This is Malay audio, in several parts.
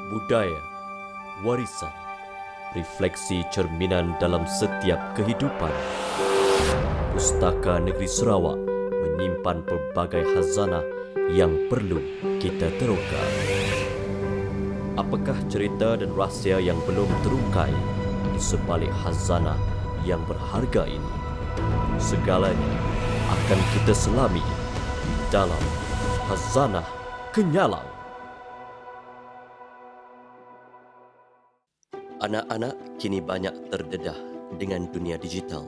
Budaya, warisan, refleksi cerminan dalam setiap kehidupan. Pustaka Negeri Sarawak menyimpan pelbagai khazanah yang perlu kita teroka. Apakah cerita dan rahsia yang belum terungkai di sebalik khazanah yang berharga ini? Segalanya akan kita selami di dalam Khazanah Kenyalang. Anak-anak kini banyak terdedah dengan dunia digital.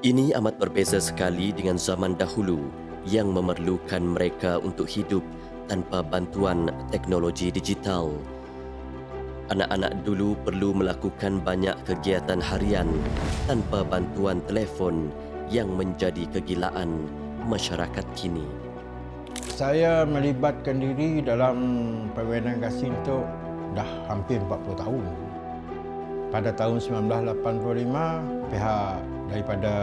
Ini amat berbeza sekali dengan zaman dahulu yang memerlukan mereka untuk hidup tanpa bantuan teknologi digital. Anak-anak dulu perlu melakukan banyak kegiatan harian tanpa bantuan telefon yang menjadi kegilaan masyarakat kini. Saya melibatkan diri dalam permainan gasing itu dah hampir 40 tahun. Pada tahun 1985, pihak daripada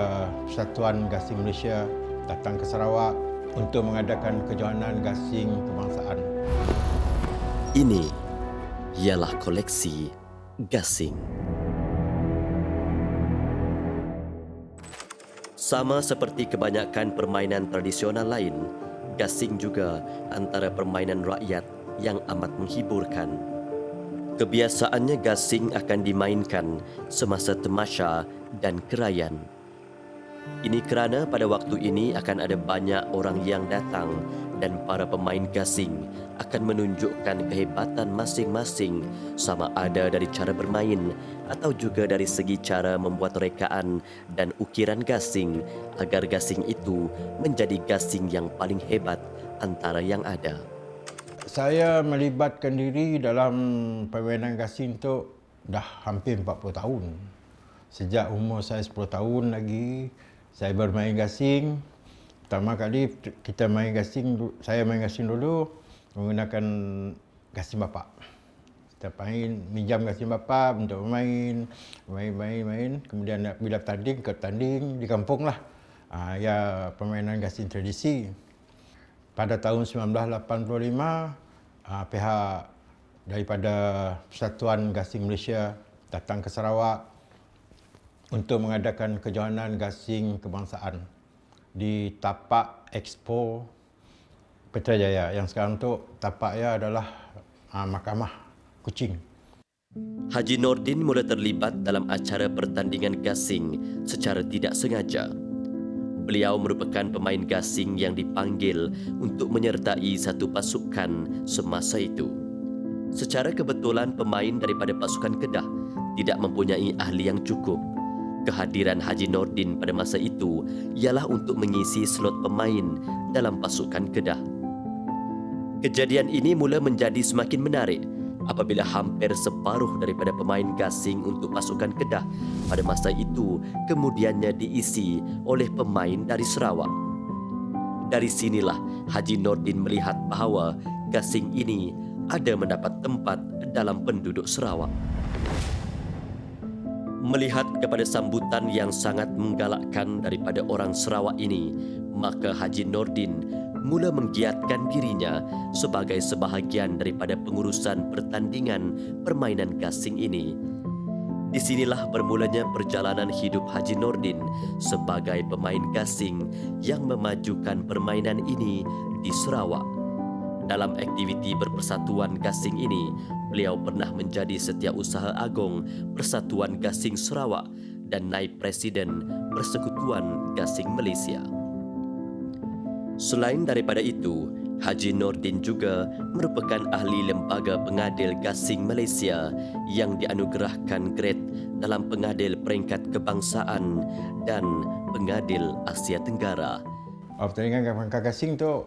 Persatuan Gasing Malaysia datang ke Sarawak untuk mengadakan kejohanan gasing kebangsaan. Ini ialah koleksi gasing. Sama seperti kebanyakan permainan tradisional lain, gasing juga antara permainan rakyat yang amat menghiburkan. Kebiasaannya gasing akan dimainkan semasa tamasya dan kerayan. Ini kerana pada waktu ini akan ada banyak orang yang datang dan para pemain gasing akan menunjukkan kehebatan masing-masing sama ada dari cara bermain atau juga dari segi cara membuat rekaan dan ukiran gasing agar gasing itu menjadi gasing yang paling hebat antara yang ada. Saya melibatkan diri dalam permainan gasing itu dah hampir 40 tahun. Sejak umur saya 10 tahun lagi, saya bermain gasing. Pertama kali kita main gasing, saya main gasing dulu menggunakan gasing bapa. Kita minjam gasing bapa untuk main. Kemudian bila tanding, ke tanding di kampung lah. Ya permainan gasing tradisi. Pada tahun 1985, pihak daripada Persatuan Gasing Malaysia datang ke Sarawak untuk mengadakan kejohanan gasing kebangsaan di tapak Expo Putrajaya yang sekarang tu tapaknya adalah Mahkamah Kuching. Haji Nordin mula terlibat dalam acara pertandingan gasing secara tidak sengaja. Beliau merupakan pemain gasing yang dipanggil untuk menyertai satu pasukan semasa itu. Secara kebetulan pemain daripada pasukan Kedah tidak mempunyai ahli yang cukup. Kehadiran Haji Nordin pada masa itu ialah untuk mengisi slot pemain dalam pasukan Kedah. Kejadian ini mula menjadi semakin menarik apabila hampir separuh daripada pemain gasing untuk pasukan Kedah pada masa itu kemudiannya diisi oleh pemain dari Sarawak. Dari sinilah Haji Nordin melihat bahawa gasing ini ada mendapat tempat dalam penduduk Sarawak. Melihat kepada sambutan yang sangat menggalakkan daripada orang Sarawak ini, maka Haji Nordin mula menggiatkan dirinya sebagai sebahagian daripada pengurusan pertandingan permainan gasing ini. Di sinilah bermulanya perjalanan hidup Haji Nordin sebagai pemain gasing yang memajukan permainan ini di Sarawak. Dalam aktiviti berpersatuan gasing ini, beliau pernah menjadi Setiausaha Agong Persatuan Gasing Sarawak dan Naib Presiden Persekutuan Gasing Malaysia. Selain daripada itu, Haji Nordin juga merupakan ahli Lembaga Pengadil Gasing Malaysia yang dianugerahkan grade dalam Pengadil Peringkat Kebangsaan dan Pengadil Asia Tenggara. Pertandingan bangka gasing tu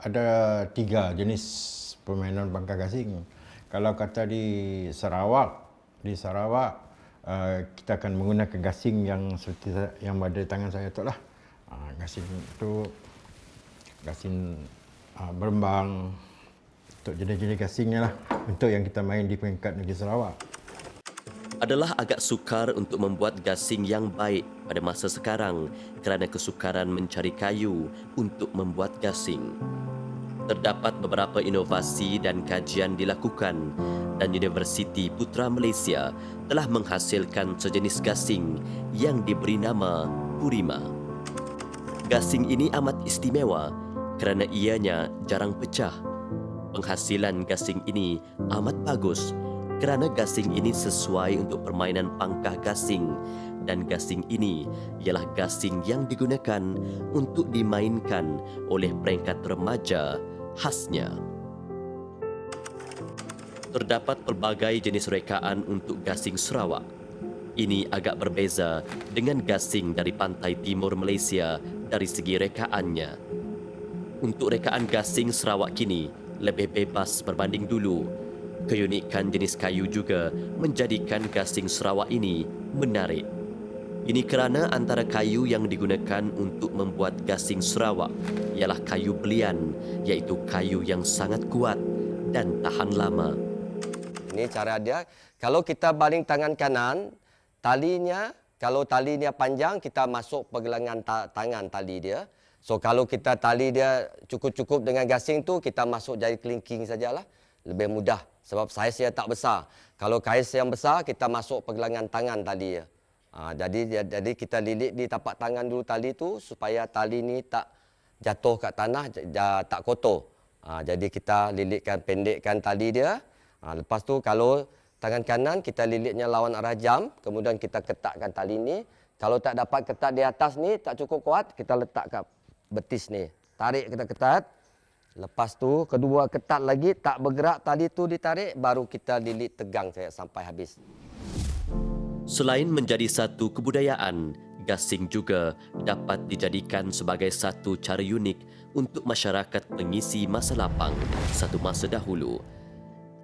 ada 3 jenis permainan bangka gasing. Kalau kata di Sarawak, kita akan menggunakan gasing yang seperti yang ada di tangan saya tu lah. Gasing tu gasing berembang, untuk jenis-jenis gasingnya lah, untuk yang kita main di peringkat negeri Sarawak. Adalah agak sukar untuk membuat gasing yang baik pada masa sekarang kerana kesukaran mencari kayu untuk membuat gasing. Terdapat beberapa inovasi dan kajian dilakukan dan Universiti Putra Malaysia telah menghasilkan sejenis gasing yang diberi nama Purima. Gasing ini amat istimewa kerana ianya jarang pecah. Penghasilan gasing ini amat bagus kerana gasing ini sesuai untuk permainan pangkah gasing dan gasing ini ialah gasing yang digunakan untuk dimainkan oleh perangkat remaja khasnya. Terdapat pelbagai jenis rekaan untuk gasing Sarawak. Ini agak berbeza dengan gasing dari pantai timur Malaysia dari segi rekaannya. Untuk rekaan gasing Sarawak kini lebih bebas berbanding dulu. Keunikan jenis kayu juga menjadikan gasing Sarawak ini menarik. Ini kerana antara kayu yang digunakan untuk membuat gasing Sarawak ialah kayu belian, iaitu kayu yang sangat kuat dan tahan lama. Ini cara dia. Kalau kita baling tangan kanan, talinya, kalau talinya panjang, kita masuk pergelangan tangan tali dia. So kalau kita tali dia cukup-cukup dengan gasing tu, kita masuk jari kelingking sajalah. Lebih mudah sebab saiz dia tak besar. Kalau saiz yang besar, kita masuk pergelangan tangan tali dia. Jadi kita lilit di tapak tangan dulu tali tu supaya tali ni tak jatuh kat tanah, tak kotor. Jadi kita lilitkan, pendekkan tali dia. Lepas tu kalau tangan kanan kita lilitnya lawan arah jam, kemudian kita ketatkan tali ni. Kalau tak dapat ketat di atas ni, tak cukup kuat, kita letak kat betis ni. Tarik kita ketat. Lepas tu kedua ketat lagi, tak bergerak tali tu ditarik, baru kita lilit tegang sampai habis. Selain menjadi satu kebudayaan, gasing juga dapat dijadikan sebagai satu cara unik untuk masyarakat mengisi masa lapang satu masa dahulu.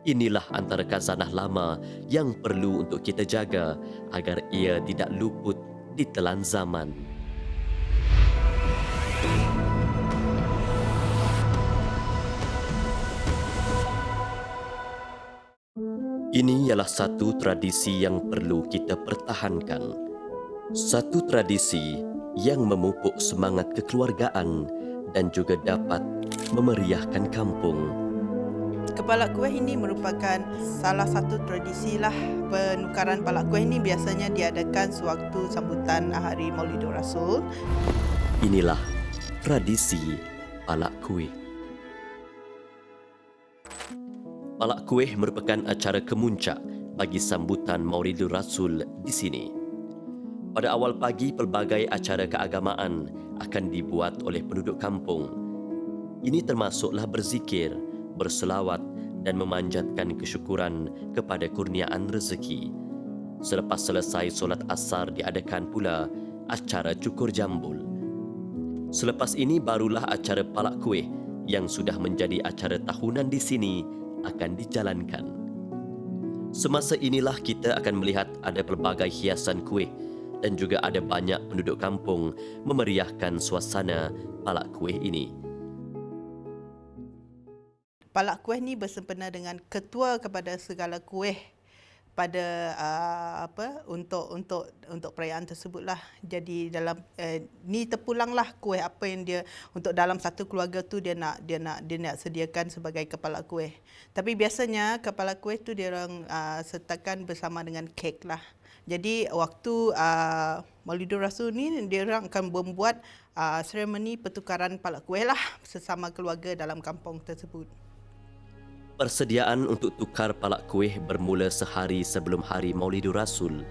Inilah antara khazanah lama yang perlu untuk kita jaga agar ia tidak luput ditelan zaman. Ini ialah satu tradisi yang perlu kita pertahankan. Satu tradisi yang memupuk semangat kekeluargaan dan juga dapat memeriahkan kampung. Kepala kuih ini merupakan salah satu tradisi lah. Penukaran palak kuih ini biasanya diadakan sewaktu sambutan Hari Maulidur Rasul. Inilah tradisi palak kuih. Palak kuih merupakan acara kemuncak bagi sambutan Maulidur Rasul di sini. Pada awal pagi, pelbagai acara keagamaan akan dibuat oleh penduduk kampung. Ini termasuklah berzikir, berselawat dan memanjatkan kesyukuran kepada kurniaan rezeki. Selepas selesai solat asar diadakan pula acara cukur jambul. Selepas ini barulah acara palak kuih yang sudah menjadi acara tahunan di sini akan dijalankan. Semasa inilah kita akan melihat ada pelbagai hiasan kuih dan juga ada banyak penduduk kampung memeriahkan suasana palak kuih ini. Palak kuih ni bersempena dengan ketua kepada segala kuih pada untuk perayaan tersebutlah. Jadi dalam ni terpulanglah kuih apa yang dia untuk dalam satu keluarga tu dia nak sediakan sebagai kepala kuih. Tapi biasanya kepala kuih tu dia orang sertakan bersama dengan kek lah. Jadi waktu Maulidur Rasul ni dia orang akan membuat seremoni pertukaran palak kuih lah sesama keluarga dalam kampung tersebut. Persediaan untuk tukar palak kuih bermula sehari sebelum hari Maulidur Rasul.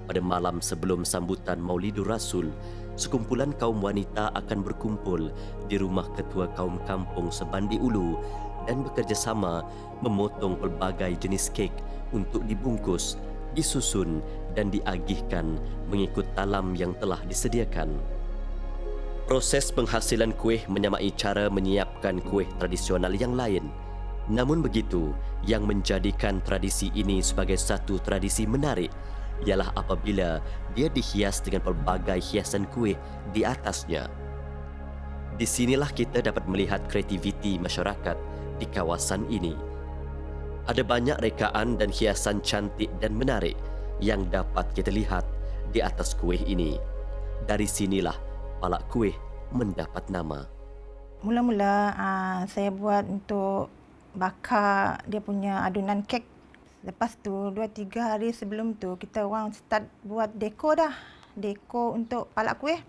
Pada malam sebelum sambutan Maulidur Rasul, sekumpulan kaum wanita akan berkumpul di rumah ketua kaum kampung Sebandi Ulu dan bekerjasama memotong pelbagai jenis kek untuk dibungkus, disusun dan diagihkan mengikut talam yang telah disediakan. Proses penghasilan kuih menyamai cara menyiapkan kuih tradisional yang lain. Namun begitu, yang menjadikan tradisi ini sebagai satu tradisi menarik ialah apabila dia dihias dengan pelbagai hiasan kuih di atasnya. Di sinilah kita dapat melihat kreativiti masyarakat di kawasan ini. Ada banyak rekaan dan hiasan cantik dan menarik yang dapat kita lihat di atas kuih ini. Dari sinilah palak kuih mendapat nama. Mula-mula saya buat untuk bakar dia punya adunan kek. Lepas tu 2-3 hari sebelum tu kita orang start buat dekor dah. Dekor untuk palak kuih.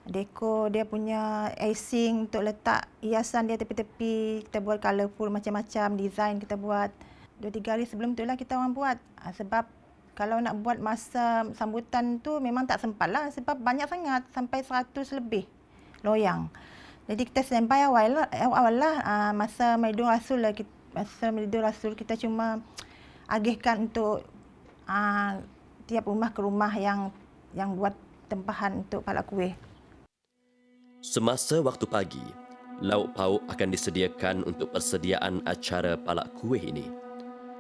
Dekor dia punya icing untuk letak hiasan dia tepi-tepi. Kita buat colourful macam-macam design kita buat. 2-3 hari sebelum tu lah kita orang buat. Sebab kalau nak buat masa sambutan tu memang tak sempat lah. Sebab banyak sangat sampai 100 lebih loyang. Jadi kita standby awal lah masa Maulidul Rasul lah. Masa Maulidul Rasul kita cuma agihkan untuk tiap rumah ke rumah yang buat tempahan untuk palak kuih. Semasa waktu pagi, lauk pauk akan disediakan untuk persediaan acara palak kuih ini.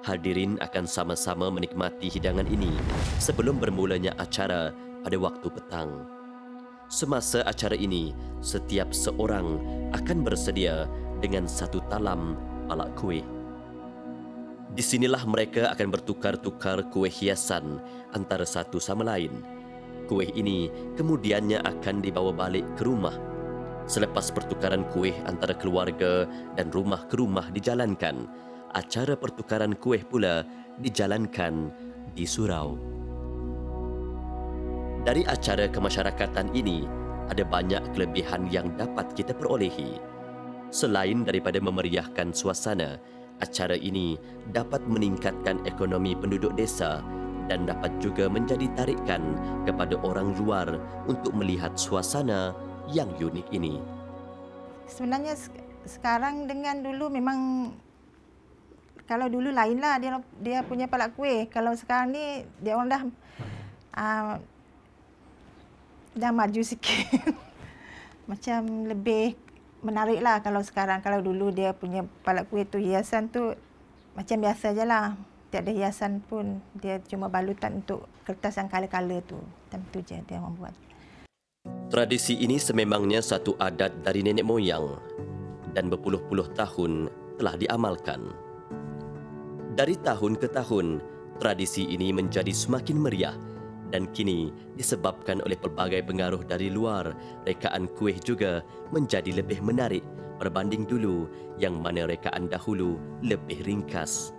Hadirin akan sama-sama menikmati hidangan ini sebelum bermulanya acara pada waktu petang. Semasa acara ini, setiap seorang akan bersedia dengan satu talam palak kuih. Di sinilah mereka akan bertukar-tukar kuih hiasan antara satu sama lain. Kuih ini kemudiannya akan dibawa balik ke rumah. Selepas pertukaran kuih antara keluarga dan rumah ke rumah dijalankan, acara pertukaran kuih pula dijalankan di surau. Dari acara kemasyarakatan ini, ada banyak kelebihan yang dapat kita perolehi. Selain daripada memeriahkan suasana, acara ini dapat meningkatkan ekonomi penduduk desa dan dapat juga menjadi tarikan kepada orang luar untuk melihat suasana yang unik ini. Sebenarnya sekarang dengan dulu memang, kalau dulu lain lah dia punya palak kuih. Kalau sekarang ni dia orang dah maju sikit. Macam lebih menarik lah kalau sekarang. Kalau dulu dia punya palak kuih tu hiasan tu macam biasa je lah. Tiada hiasan pun, dia cuma balutan untuk kertas yang colour-colour tu. Macam tu je dia orang buat. Tradisi ini sememangnya satu adat dari nenek moyang dan berpuluh-puluh tahun telah diamalkan. Dari tahun ke tahun, tradisi ini menjadi semakin meriah dan kini disebabkan oleh pelbagai pengaruh dari luar, rekaan kuih juga menjadi lebih menarik berbanding dulu yang mana rekaan dahulu lebih ringkas.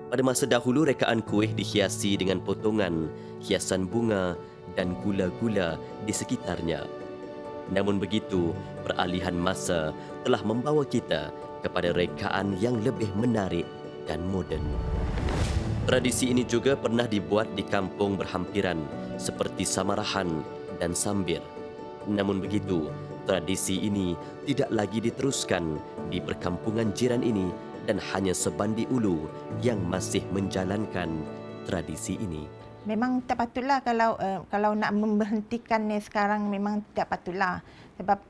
Pada masa dahulu, rekaan kuih dihiasi dengan potongan, hiasan bunga dan gula-gula di sekitarnya. Namun begitu, peralihan masa telah membawa kita kepada rekaan yang lebih menarik dan moden. Tradisi ini juga pernah dibuat di kampung berhampiran seperti Samarahan dan Sambir. Namun begitu, tradisi ini tidak lagi diteruskan di perkampungan jiran ini dan hanya Sebandi Ulu yang masih menjalankan tradisi ini. Memang tak patutlah kalau nak memberhentikannya sekarang, memang tak patutlah. Sebab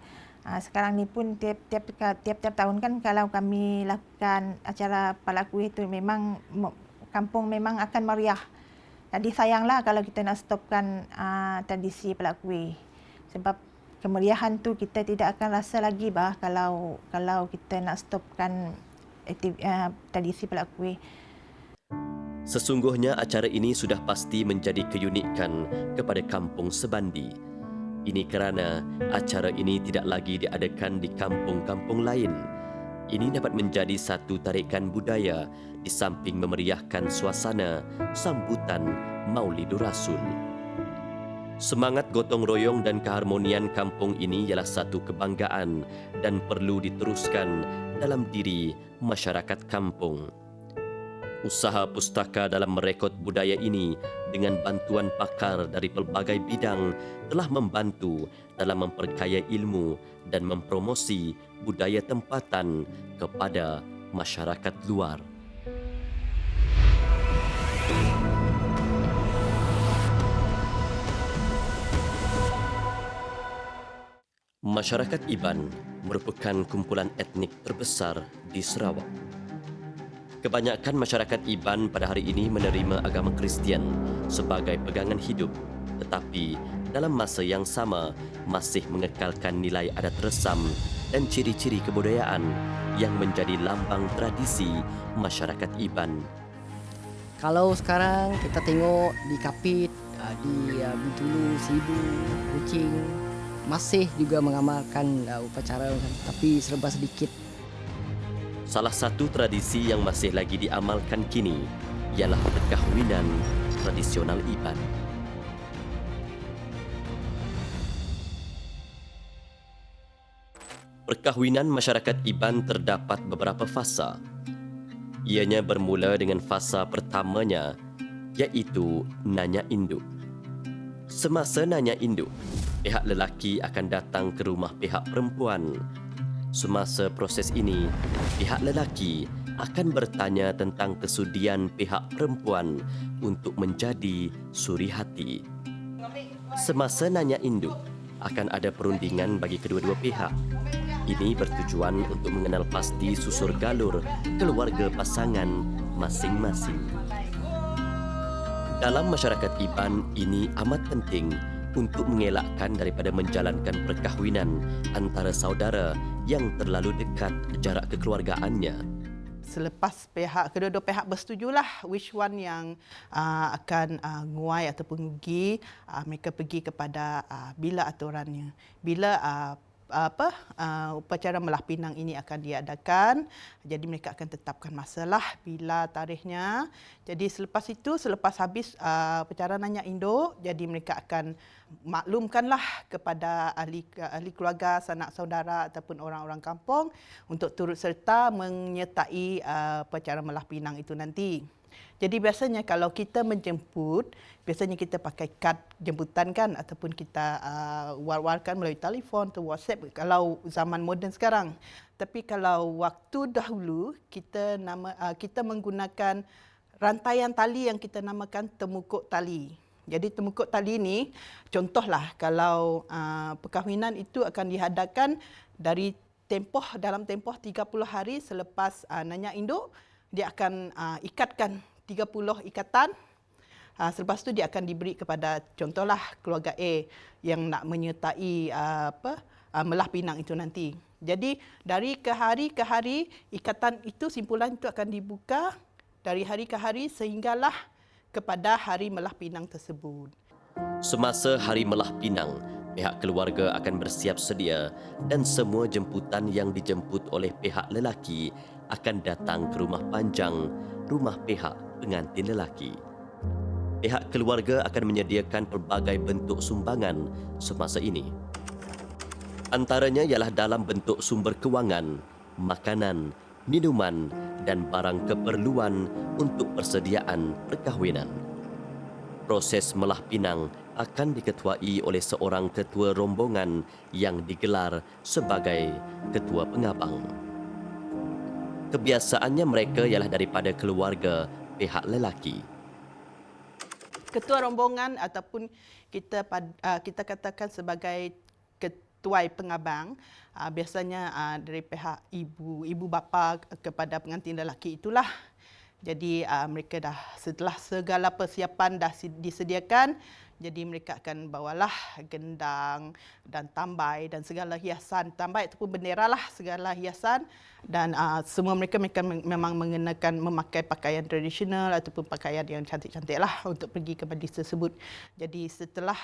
sekarang ni pun tiap-tiap tahun kan kalau kami lakukan acara palak kuih tu memang kampung memang akan meriah. Jadi sayanglah kalau kita nak stopkan tradisi palak kuih. Sebab kemeriahan tu kita tidak akan rasa lagi kalau kita nak stopkan tradisi palak kuih. Sesungguhnya acara ini sudah pasti menjadi keunikan kepada kampung Sebandi. Ini kerana acara ini tidak lagi diadakan di kampung-kampung lain. Ini dapat menjadi satu tarikan budaya di samping memeriahkan suasana sambutan Maulidul Rasul. Semangat gotong royong dan keharmonian kampung ini ialah satu kebanggaan dan perlu diteruskan dalam diri masyarakat kampung. Usaha pustaka dalam merekod budaya ini dengan bantuan pakar dari pelbagai bidang telah membantu dalam memperkaya ilmu dan mempromosi budaya tempatan kepada masyarakat luar. Masyarakat Iban merupakan kumpulan etnik terbesar di Sarawak. Kebanyakan masyarakat Iban pada hari ini menerima agama Kristian sebagai pegangan hidup, tetapi dalam masa yang sama masih mengekalkan nilai adat resam dan ciri-ciri kebudayaan yang menjadi lambang tradisi masyarakat Iban. Kalau sekarang kita tengok di Kapit, di Bintulu, Sibu, Kuching, masih juga mengamalkan upacara, tapi serba sedikit. Salah satu tradisi yang masih lagi diamalkan kini ialah perkahwinan tradisional Iban. Perkahwinan masyarakat Iban terdapat beberapa fasa. Ianya bermula dengan fasa pertamanya, iaitu nanya induk. Semasa nanya induk, pihak lelaki akan datang ke rumah pihak perempuan. Semasa proses ini, pihak lelaki akan bertanya tentang kesudian pihak perempuan untuk menjadi suri hati. Semasa nanya induk, akan ada perundingan bagi kedua-dua pihak. Ini bertujuan untuk mengenal pasti susur galur keluarga pasangan masing-masing. Dalam masyarakat Iban, ini amat penting untuk mengelakkan daripada menjalankan perkahwinan antara saudara yang terlalu dekat jarak kekeluargaannya. Selepas kedua-dua pihak bersetujulah which one yang akan nguai ataupun rugi, mereka pergi kepada bila aturannya. Bila upacara melah pinang ini akan diadakan, jadi mereka akan tetapkan masalah bila tarikhnya. Jadi selepas habis upacara nanya induk, jadi mereka akan maklumkanlah kepada ahli keluarga, sanak saudara ataupun orang-orang kampung untuk turut serta menyertai upacara melah pinang itu nanti. Jadi biasanya kalau kita menjemput, biasanya kita pakai kad jemputan kan, ataupun kita war-warkan melalui telefon atau WhatsApp kalau zaman moden sekarang. Tapi kalau waktu dahulu kita menggunakan rantaian tali yang kita namakan temukuk tali. Jadi temukuk tali ini, contohlah kalau perkahwinan itu akan diadakan dalam tempoh 30 hari selepas nanya induk, dia akan ikatkan 30 ikatan. Selepas itu dia akan diberi kepada contohlah keluarga A yang nak menyertai melah pinang itu nanti. Jadi dari ke hari ikatan itu, simpulan itu akan dibuka dari hari ke hari sehinggalah kepada hari melah pinang tersebut. Semasa hari melah pinang, pihak keluarga akan bersiap sedia dan semua jemputan yang dijemput oleh pihak lelaki akan datang ke rumah panjang, rumah pihak pengantin lelaki. Pihak keluarga akan menyediakan pelbagai bentuk sumbangan semasa ini. Antaranya ialah dalam bentuk sumber kewangan, makanan, minuman dan barang keperluan untuk persediaan perkahwinan. Proses melah pinang akan diketuai oleh seorang ketua rombongan yang digelar sebagai ketua pengabang. Kebiasaannya mereka ialah daripada keluarga pihak lelaki. Ketua rombongan ataupun kita katakan sebagai ketua pengabang, biasanya dari pihak ibu bapa kepada pengantin lelaki itulah. Jadi mereka dah setelah segala persiapan dah disediakan, jadi mereka akan bawalah gendang dan tambai dan segala hiasan. Tambai ataupun bendera lah, segala hiasan. Dan semua mereka memang memakai pakaian tradisional ataupun pakaian yang cantik-cantik lah untuk pergi ke majlis tersebut. Jadi setelah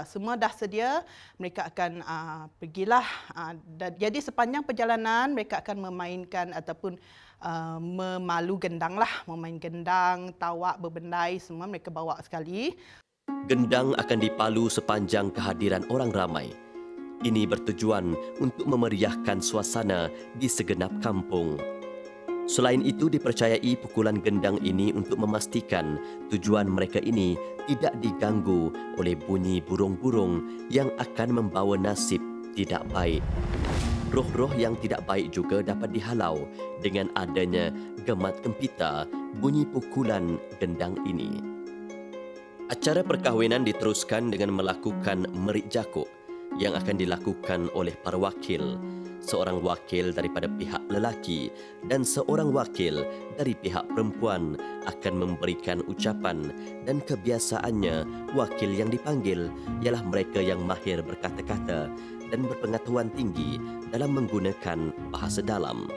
semua dah sedia, mereka akan pergilah. Jadi sepanjang perjalanan mereka akan memainkan ataupun memalu gendang lah, memain gendang, tawak, berbendai, semua mereka bawa sekali. Gendang akan dipalu sepanjang kehadiran orang ramai. Ini bertujuan untuk memeriahkan suasana di segenap kampung. Selain itu, dipercayai pukulan gendang ini untuk memastikan tujuan mereka ini tidak diganggu oleh bunyi burung-burung yang akan membawa nasib tidak baik. Roh-roh yang tidak baik juga dapat dihalau dengan adanya gemat gempita bunyi pukulan gendang ini. Acara perkahwinan diteruskan dengan melakukan merik jakuk yang akan dilakukan oleh para wakil. Seorang wakil daripada pihak lelaki dan seorang wakil dari pihak perempuan akan memberikan ucapan, dan kebiasaannya wakil yang dipanggil ialah mereka yang mahir berkata-kata dan berpengetahuan tinggi dalam menggunakan bahasa dalam.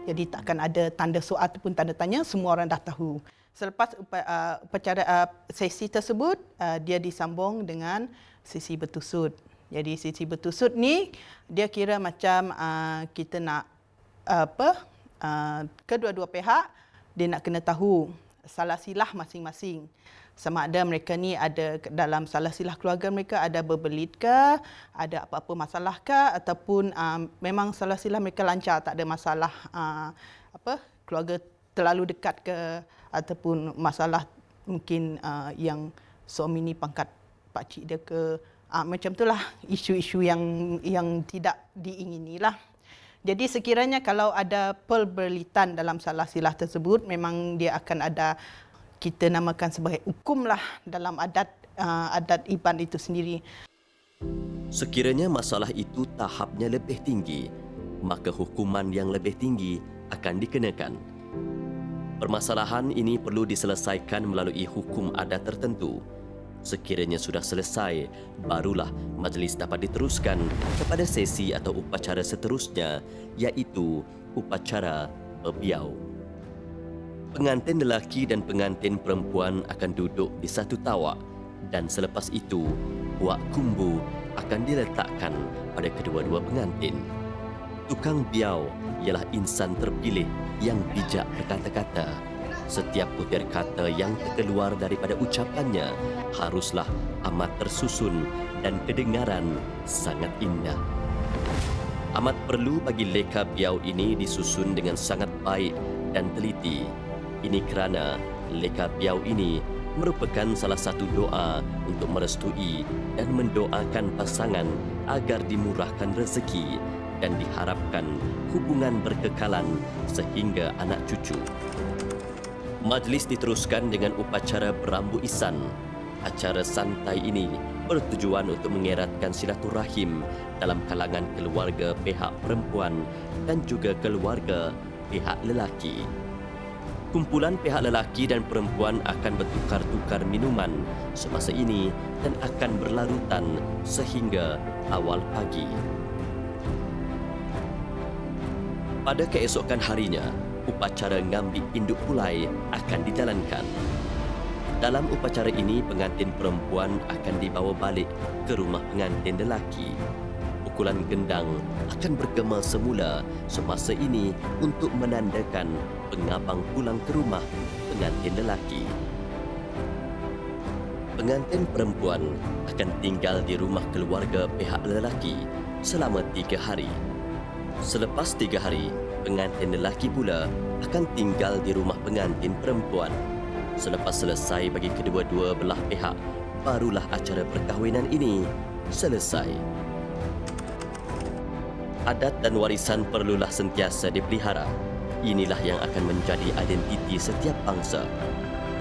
Jadi takkan ada tanda soal ataupun tanda tanya, semua orang dah tahu. Selepas upacara sesi tersebut, dia disambung dengan sesi bertusut. Jadi sesi bertusut ni dia kira macam kita nak kedua-dua pihak dia nak kena tahu salah silah masing-masing. Sama ada mereka ni ada dalam salah silah keluarga mereka ada berbelit ke, ada apa-apa masalah ke, ataupun memang salah silah mereka lancar, tak ada masalah keluarga terlalu dekat ke, ataupun masalah mungkin yang suami ni pangkat pakcik dia ke, macam itulah isu-isu yang tidak diingini lah. Jadi sekiranya kalau ada perberlitan dalam salah silah tersebut, memang dia akan ada, kita namakan sebagai hukum lah dalam adat Iban itu sendiri. Sekiranya masalah itu tahapnya lebih tinggi, maka hukuman yang lebih tinggi akan dikenakan. Permasalahan ini perlu diselesaikan melalui hukum adat tertentu. Sekiranya sudah selesai, barulah majlis dapat diteruskan kepada sesi atau upacara seterusnya, iaitu upacara bebiau. Pengantin lelaki dan pengantin perempuan akan duduk di satu tawak dan selepas itu puak kumbu akan diletakkan pada kedua-dua pengantin. Tukang biau ialah insan terpilih yang bijak berkata-kata. Setiap butir kata yang terkeluar daripada ucapannya haruslah amat tersusun dan kedengaran sangat indah. Amat perlu bagi leka biau ini disusun dengan sangat baik dan teliti. Ini kerana leka biau ini merupakan salah satu doa untuk merestui dan mendoakan pasangan agar dimurahkan rezeki dan diharapkan hubungan berkekalan sehingga anak cucu. Majlis diteruskan dengan upacara berambu isan. Acara santai ini bertujuan untuk mengeratkan silaturahim dalam kalangan keluarga pihak perempuan dan juga keluarga pihak lelaki. Kumpulan pihak lelaki dan perempuan akan bertukar-tukar minuman semasa ini dan akan berlarutan sehingga awal pagi. Pada keesokan harinya, upacara ngambik induk pulai akan dijalankan. Dalam upacara ini, pengantin perempuan akan dibawa balik ke rumah pengantin lelaki. Pukulan gendang akan bergema semula semasa ini untuk menandakan pengabang pulang ke rumah pengantin lelaki. Pengantin perempuan akan tinggal di rumah keluarga pihak lelaki selama 3 hari. Selepas 3 hari, pengantin lelaki pula akan tinggal di rumah pengantin perempuan. Selepas selesai bagi kedua-dua belah pihak, barulah acara perkahwinan ini selesai. Adat dan warisan perlulah sentiasa dipelihara. Inilah yang akan menjadi identiti setiap bangsa.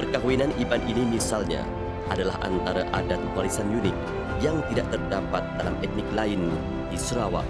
Perkahwinan Iban ini misalnya adalah antara adat warisan unik yang tidak terdapat dalam etnik lain di Sarawak.